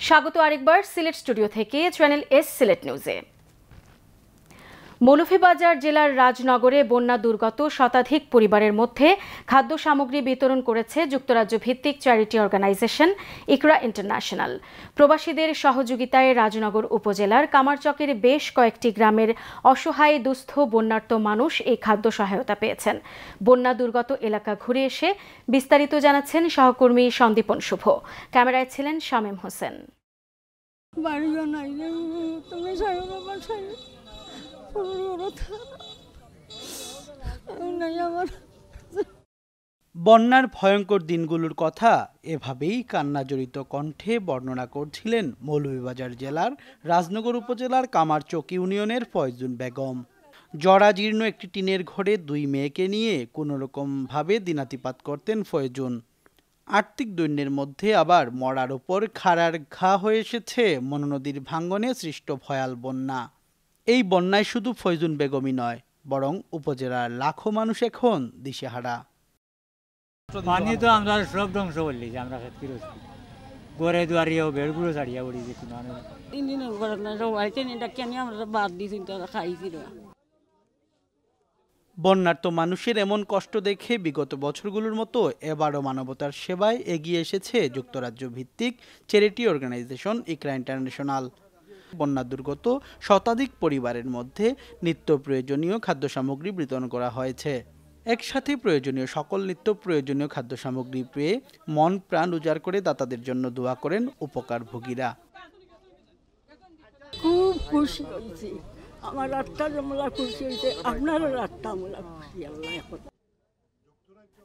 স্বাগত আরেকবার সিলেট স্টুডিও থেকে চ্যানেল এস সিলেট নিউজে। মৌলভীবাজার জেলার রাজনগরে বন্যা দুর্গত শতাধিক পরিবারের মধ্যে খাদ্য সামগ্রী বিতরণ করেছে যুক্তরাজ্য ভিত্তিক চ্যারিটি অর্গানাইজেশন ইকরা ইন্টারন্যাশনাল। প্রবাসীদের সহযোগিতায় রাজনগর উপজেলার কামারচকের বেশ কয়েকটি গ্রামের অসহায় দুস্থ বন্যার্ত মানুষ এই খাদ্য সহায়তা পেয়েছেন। বন্যা দুর্গত এলাকা ঘুরে এসে বিস্তারিত জানাচ্ছেন সহকর্মী সন্দীপন শুভ। ক্যামেরায় ছিলেন শামীম হোসেন। বন্যার ভয়ঙ্কর দিনগুলোর কথা এভাবেই কান্নাজড়িত কণ্ঠে বর্ণনা করছিলেন মৌলভীবাজার জেলার রাজনগর উপজেলার কামারচক ইউনিয়নের ফয়জুন বেগম। জরাজীর্ণ একটি টিনের ঘরে দুই মেয়েকে নিয়ে কোনোরকমভাবে দিনাতিপাত করতেন ফয়জুন। আর্থিক দৈন্যের মধ্যে আবার মরার ওপর খাড়ার ঘা হয়ে এসেছে মনোনদীর ভাঙ্গনে সৃষ্ট ভয়াল বন্যা। এই বন্যায় শুধু ফয়জুন বেগমই নয়, বরং উপজেলার লাখো মানুষ এখন দিশেহারা। পানি তো আমরা সব ধ্বংস করলি, আমরা ঘরে দুয়ারিয়াও বেড়গুলো ছাড়িয়া পড়ি যে কোনো বন্যার্ত মানুষের এমন কষ্ট দেখে বিগত বছরগুলোর মতো এবারও মানবতার সেবায় এগিয়ে এসেছে যুক্তরাজ্য ভিত্তিক চ্যারিটি অর্গানাইজেশন ইকরা ইন্টারন্যাশনাল। বন্যা দুর্গত শতাধিক পরিবারের মধ্যে নিত্য প্রয়োজনীয় খাদ্য সামগ্রী বিতরণ করা হয়েছে। একসাথে প্রয়োজনীয় সকল নিত্য প্রয়োজনীয় খাদ্য সামগ্রী পেয়ে মন প্রাণ উজাড় করে দাতাদের জন্য দোয়া করেন উপকারভোগীরা। খুব খুশি হয়েছি, আমার রাতটা আমরা খুশি হয়েছে, আপনারও রাতটা আমরা খুশি। আল্লাহ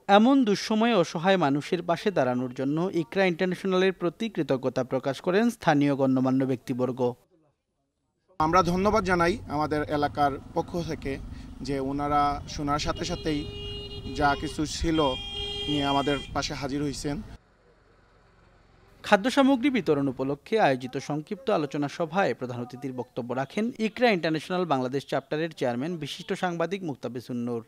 এমন দুঃসময়ে অসহায় মানুষের পাশে দাঁড়ানোর জন্য ইকরা ইন্টারন্যাশনালের প্রতি কৃতজ্ঞতা প্রকাশ করেন স্থানীয় গণ্যমান্য ব্যক্তিবর্গ। আমরা ধন্যবাদ জানাই আমাদের এলাকার পক্ষ থেকে যে ওনারা শোনার সাথে সাথেই যা কিছু ছিল নিয়ে আমাদের পাশে হাজির হয়েছেন। খাদ্য সামগ্রী বিতরণ উপলক্ষে আয়োজিত সংক্ষিপ্ত আলোচনা সভায় প্রধান অতিথির বক্তব্য রাখেন ইকরা ইন্টারন্যাশনাল বাংলাদেশ চ্যাপ্টারের চেয়ারম্যান বিশিষ্ট সাংবাদিক মুক্তাবেসুন নূর।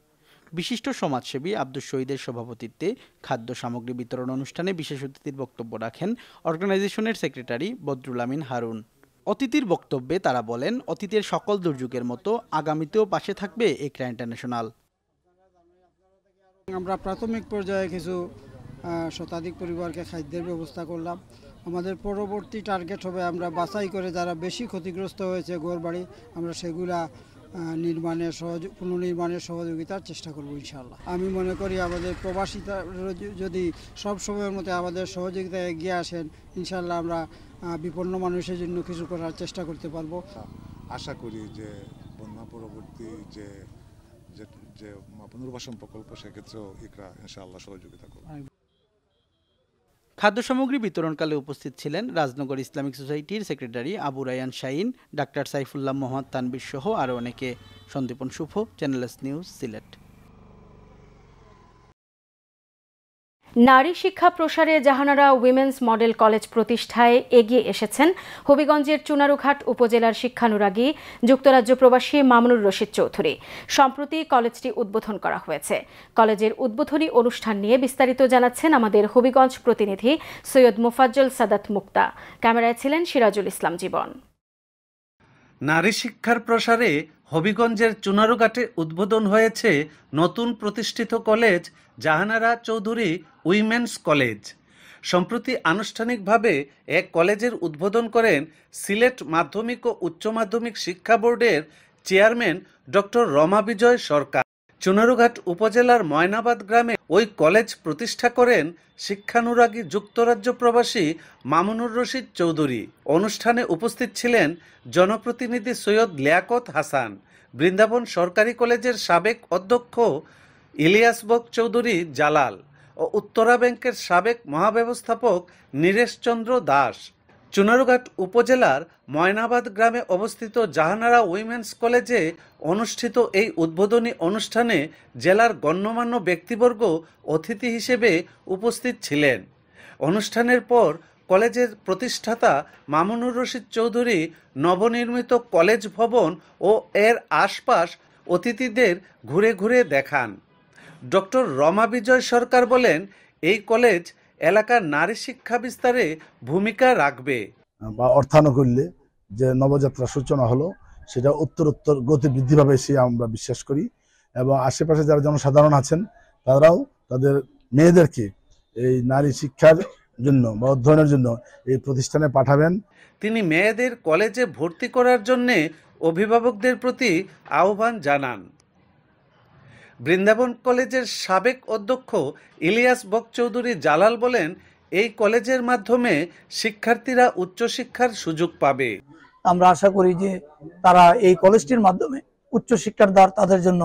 বিশিষ্ট সমাজসেবী আব্দুস শহীদের সভাপতিত্বে খাদ্য সামগ্রী বিতরণ অনুষ্ঠানে বিশেষ অতিথির বক্তব্য রাখেন অর্গানাইজেশনের সেক্রেটারি বদরুল আমিন হারুন। অতিথির বক্তব্যে তারা বলেন, অতীতের সকল দুর্যোগের মতো আগামীতেও পাশে থাকবে ইকরা ইন্টারন্যাশনাল। আমরা প্রাথমিক পর্যায়ে কিছু শতাধিক পরিবারকে খাদ্যের ব্যবস্থা করলাম। আমাদের পরবর্তী টার্গেট হবে আমরা বাছাই করে যারা বেশি ক্ষতিগ্রস্ত হয়েছে ঘরবাড়ি, আমরা সেগুলা পুনর্নির্মাণের সহযোগিতার চেষ্টা করব ইনশাআল্লাহ। আমি মনে করি আমাদের প্রবাসীরা যদি সব সময়ের মতো আমাদের সহযোগিতায় এগিয়ে আসেন, ইনশাআল্লাহ আমরা বিপন্ন মানুষের জন্য কিছু করার চেষ্টা করতে পারবো। আশা করি যে বন্যা পরবর্তী যে পুনর্বাসন প্রকল্প, সেক্ষেত্রেও ইকরা ইনশাআল্লাহ সহযোগিতা করবে। খাদ্য সামগ্রী বিতরণকালে উপস্থিত ছিলেন রাজনগর ইসলামিক সোসাইটির সেক্রেটারি আবু রায়ান শাহিন, ডাক্তার সাইফুল্লাহ মোহাম্মদ তানবীর সহ আরও অনেকে। Sandipan Shubho, channel S news, Sylhet. নারী শিক্ষা প্রসারে জাহানারা উইমেন্স মডেল কলেজ প্রতিষ্ঠায় এগিয়ে এসেছেন হবিগঞ্জের চুনারুঘাট উপজেলার শিক্ষানুরাগী যুক্তরাজ্য প্রবাসী মামুনুর রশিদ চৌধুরী। সম্প্রতি কলেজটি উদ্বোধন করা হয়েছে। কলেজের উদ্বোধনী অনুষ্ঠান নিয়ে বিস্তারিত জানাচ্ছেন আমাদের হবিগঞ্জ প্রতিনিধি সৈয়দ মুফাজ্জল সাদাত মুক্তা। ক্যামেরায় ছিলেন সিরাজুল ইসলাম জীবন। নারী শিক্ষার প্রসারে হবিগঞ্জের চুনারুঘাটে উদ্বোধন হয়েছে নতুন প্রতিষ্ঠিত college Jahanara Chowdhury women's college. সম্প্রতি আনুষ্ঠানিকভাবে এক কলেজের উদ্বোধন করেন সিলেট মাধ্যমিক ও উচ্চ মাধ্যমিক শিক্ষা বোর্ডের চেয়ারম্যান ডক্টর রমা বিজয় সরকার। চুনারুঘাট উপজেলার ময়নাবাদ গ্রামে ওই কলেজ প্রতিষ্ঠা করেন শিক্ষানুরাগী যুক্তরাজ্য প্রবাসী মামুনুর রশিদ চৌধুরী। অনুষ্ঠানে উপস্থিত ছিলেন জনপ্রতিনিধি সৈয়দ লিয়াকত হাসান, বৃন্দাবন সরকারি কলেজের সাবেক অধ্যক্ষ ইলিয়াস বক চৌধুরী জালাল ও উত্তরা ব্যাংকের সাবেক মহাব্যবস্থাপক নীরেশ চন্দ্র দাস। চুনারুঘাট উপজেলার ময়নাবাদ গ্রামে অবস্থিত জাহানারা উইমেন্স কলেজে অনুষ্ঠিত এই উদ্বোধনী অনুষ্ঠানে জেলার গণ্যমান্য ব্যক্তিবর্গ অতিথি হিসেবে উপস্থিত ছিলেন। অনুষ্ঠানের পর কলেজের প্রতিষ্ঠাতা মামুনুর রশিদ চৌধুরী নবনির্মিত কলেজ ভবন ও এর আশপাশ অতিথিদের ঘুরে ঘুরে দেখান। ডক্টর রমা বিজয় সরকার বলেন, এই কলেজ এলাকার নারী শিক্ষা বিস্তারে ভূমিকা রাখবে। বা অর্থানুকূল্যে যে নবযাত্রার সূচনা হলো সেটা উত্তরোত্তর গতি বৃদ্ধি পাবে সে আমরা বিশ্বাস করি। এবং আশেপাশে যারা জনসাধারণ আছেন তারাও তাদের মেয়েদেরকে এই নারী শিক্ষার জন্য বা অধ্যয়নের জন্য এই প্রতিষ্ঠানে পাঠাবেন। তিনি মেয়েদের কলেজে ভর্তি করার জন্য অভিভাবকদের প্রতি আহ্বান জানান। বৃন্দাবন কলেজের সাবেক অধ্যক্ষ ইলিয়াস বকচৌধুরী জালাল বলেন, এই কলেজের মাধ্যমে শিক্ষার্থীরা উচ্চশিক্ষার সুযোগ পাবে। আমরা আশা করি যে তারা এই কলেজটির মাধ্যমে উচ্চশিক্ষার দ্বার তাদের জন্য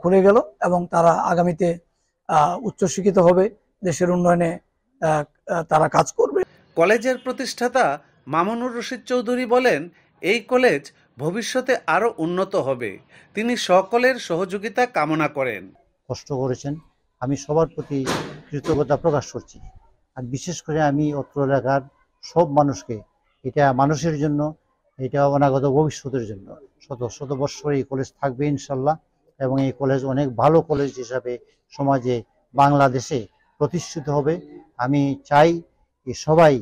খুলে গেল এবং তারা আগামীতে উচ্চশিক্ষিত হবে, দেশের উন্নয়নে তারা কাজ করবে। কলেজের প্রতিষ্ঠাতা মামুনুর রশিদ চৌধুরী বলেন, এই কলেজ ভবিষ্যতে আরো উন্নত হবে। তিনি সকলের সহযোগিতা কামনা করেন। কষ্ট করেছেন, আমি সবার প্রতি কৃতজ্ঞতা প্রকাশ করছি। আর বিশেষ করে আমি অত্র এলাকার সব মানুষকে, এটা মানুষের জন্য, এটা অনাগত ভবিষ্যতের জন্য শত শত বৎসর এই কলেজ থাকবে ইনশাল্লাহ। এবং এই কলেজ অনেক ভালো কলেজ হিসাবে সমাজে বাংলাদেশে প্রতিষ্ঠিত হবে। আমি চাই যে সবাই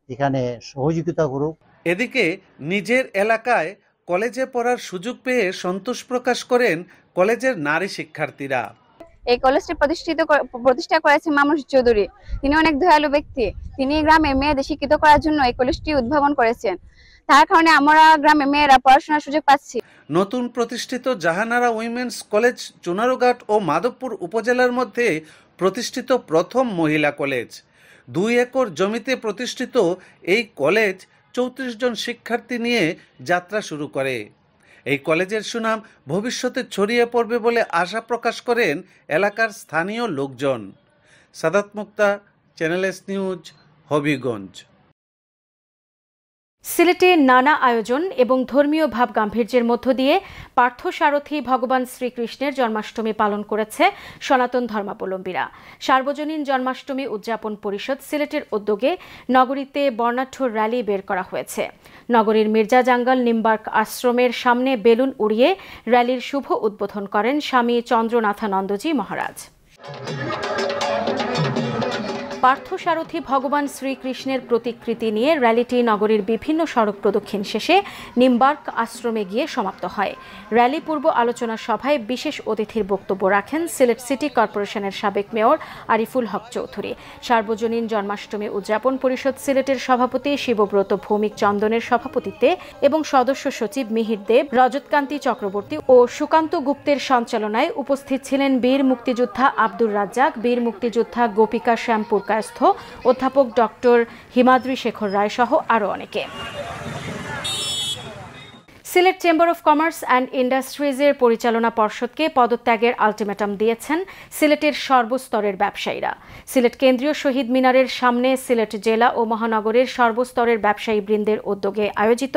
এখানে সহযোগিতা করুক। এদিকে নিজের এলাকায় কলেজে পড়ার সুযোগ পেয়ে সন্তোষ প্রকাশ করেন কলেজের নারী শিক্ষার্থীরা। এই কলেজটি প্রতিষ্ঠা করেছেন মামুনুর রশিদ চৌধুরী। তিনি অনেক দয়ালু ব্যক্তি। তিনি গ্রামে মেয়েদের শিক্ষিত করার জন্য এই কলেজটি উদ্ভাবন করেছেন। তার কারণে আমরা গ্রামে মেয়েরা পড়াশোনার সুযোগ পাচ্ছি। নতুন প্রতিষ্ঠিত জাহানারা উইমেন্স কলেজ চুনারুঘাট ও মাধবপুর উপজেলার মধ্যে প্রতিষ্ঠিত প্রথম মহিলা কলেজ। 2 একর জমিতে প্রতিষ্ঠিত এই কলেজ 34 জন শিক্ষার্থী নিয়ে যাত্রা শুরু করে। এই কলেজের সুনাম ভবিষ্যতে ছড়িয়ে পড়বে বলে আশা প্রকাশ করেন এলাকার স্থানীয় লোকজন। সাদাত মুক্তা, চ্যানেল এস নিউজ, হবিগঞ্জ। সিলেটে নানা আয়োজন এবং ধর্মীয় ভাব গাম্ভীর্যের মধ্য দিয়ে পার্থসারথী ভগবান শ্রীকৃষ্ণের জন্মাষ্টমী পালন করেছে সনাতন ধর্মাবলম্বীরা। সার্বজনীন জন্মাষ্টমী উদযাপন পরিষদ সিলেটের উদ্যোগে নগরীতে বর্ণাঢ্য র্যালি বের করা হয়েছে। নগরীর মির্জা জাঙ্গাল নিম্বার্ক আশ্রমের সামনে বেলুন উড়িয়ে র্যালির শুভ উদ্বোধন করেন স্বামী চন্দ্রনাথানন্দজি মহারাজ। পার্থসারথী ভগবান শ্রীকৃষ্ণের প্রতিকৃতি নিয়ে র্যালিটি নগরীর বিভিন্ন সড়ক প্রদক্ষিণ শেষে নিম্বার্ক আশ্রমে গিয়ে সমাপ্ত হয়। র্যালি পূর্ব আলোচনা সভায় বিশেষ অতিথির বক্তব্য রাখেন সিলেট সিটি কর্পোরেশনের সাবেক মেয়র আরিফুল হক চৌধুরী। সার্বজনীন জন্মাষ্টমী উদযাপন পরিষদ সিলেটের সভাপতি শিবব্রত ভৌমিক চন্দনের সভাপতিত্বে এবং সদস্য সচিব মিহির দেব, রজতকান্তি চক্রবর্তী ও সুকান্ত গুপ্তের সঞ্চালনায় উপস্থিত ছিলেন বীর মুক্তিযোদ্ধা আব্দুর রাজ্জাক, বীর মুক্তিযোদ্ধা গোপিকা শ্যামপুর অধ্যাপক ডক্টর হিমাদ্রি শেখর রায় সহ আরো অনেকে। Sylhet chamber of commerce and ইন্ডাস্ট্রিজের পরিচালনা পর্ষদকে পদত্যাগের আলটিমেটাম দিয়েছেন সিলেটের সর্বস্তরের ব্যবসায়ীরা। সিলেট কেন্দ্রীয় শহীদ মিনারের সামনে সিলেট জেলা ও মহানগরের সর্বস্তরের ব্যবসায়ী বৃন্দের উদ্যোগে আয়োজিত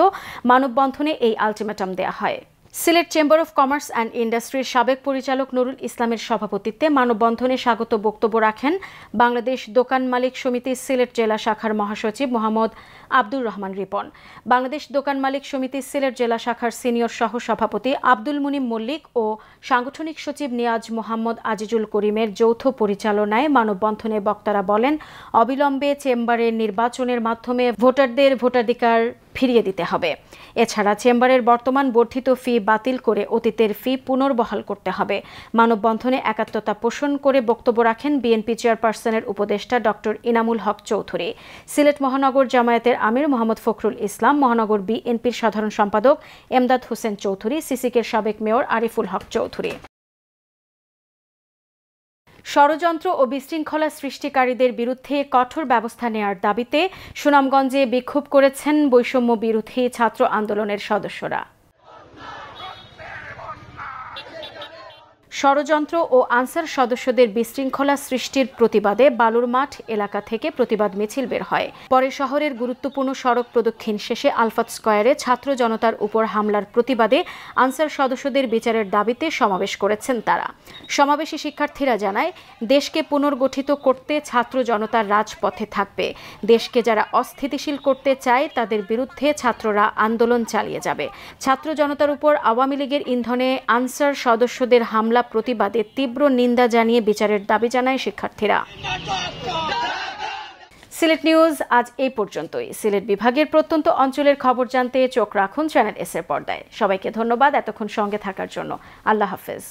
মানববন্ধনে এই আলটিমেটাম দেয়া হয়। Sylhet chamber of commerce and ইন্ডাস্ট্রির সাবেক পরিচালক নুরুল ইসলামের সভাপতিত্বে মানববন্ধনে স্বাগত বক্তব্য রাখেন বাংলাদেশ দোকান মালিক সমিতি সিলেট জেলা শাখার মহাসচিব মোহাম্মদ আব্দুর রহমান রিপন, বাংলাদেশ দোকান মালিক সমিতি সিলেট জেলা শাখার সিনিয়র সহ সভাপতি আব্দুল মুনিম মল্লিক ও সাংগঠনিক সচিব নিয়াজ মোহাম্মদ আজিজুল করিমের যৌথ পরিচালনায় মানববন্ধনে বক্তারা বলেন, অবিলম্বে চেম্বারের নির্বাচনের মাধ্যমে ভোটারদের ভোটাধিকার ফিরিয়ে দিতে হবে। এছাড়া চেম্বারের বর্তমান বর্ধিত ফি বাতিল করে অতীতের ফি পুনর্বহাল করতে হবে। মানববন্ধনে একাত্মতা পোষণ করে বক্তব্য রাখেন বিএনপি চেয়ারপারসনের উপদেষ্টা ডক্টর ইনামুল হক চৌধুরী, সিলেট মহানগর জামায়াতের আমির মোহাম্মদ ফখরুল ইসলাম, মহানগর বিএনপির সাধারণ সম্পাদক এমদাদ হোসেন চৌধুরী, সিসিকের সাবেক মেয়র আরিফুল হক চৌধুরী। ষড়যন্ত্র ও বিশৃঙ্খলা সৃষ্টিকারীদের বিরুদ্ধে কঠোর ব্যবস্থা নেওয়ার দাবিতে সুনামগঞ্জে বিক্ষোভ করেছেন বৈষম্য বিরোধী ছাত্র আন্দোলনের সদস্যরা। ষড়যন্ত্র ও আনসার সদস্যদের বিশৃঙ্খলা সৃষ্টির প্রতিবাদে বালুর মাঠ এলাকা থেকে প্রতিবাদ মিছিল বের হয়। পরে শহরের গুরুত্বপূর্ণ সড়ক প্রদক্ষিণ শেষে আলফাত স্কয়ারে ছাত্র জনতার উপর হামলার প্রতিবাদে আনসার সদস্যদের বিচারের দাবিতে সমাবেশ করেছেন তারা। সমাবেশে শিক্ষার্থীরা জানায়, দেশকে পুনর্গঠিত করতে ছাত্র জনতার রাজপথে থাকবে। দেশকে যারা অস্থিতিশীল করতে চায় তাদের বিরুদ্ধে ছাত্ররা আন্দোলন চালিয়ে যাবে। ছাত্র জনতার উপর আওয়ামী লীগের ইন্ধনে আনসার সদস্যদের হামলা প্রতিবাদে তীব্র নিন্দা জানিয়ে বিচারের দাবি জানায় শিক্ষার্থীরা। সিলেট নিউজ আজ এই পর্যন্তই। সিলেট বিভাগের প্রত্যন্ত অঞ্চলের খবর জানতে চোখ রাখুন চ্যানেল এস এর পর্দায়। সবাইকে ধন্যবাদ এতক্ষণ সঙ্গে থাকার জন্য। আল্লাহ হাফেজ।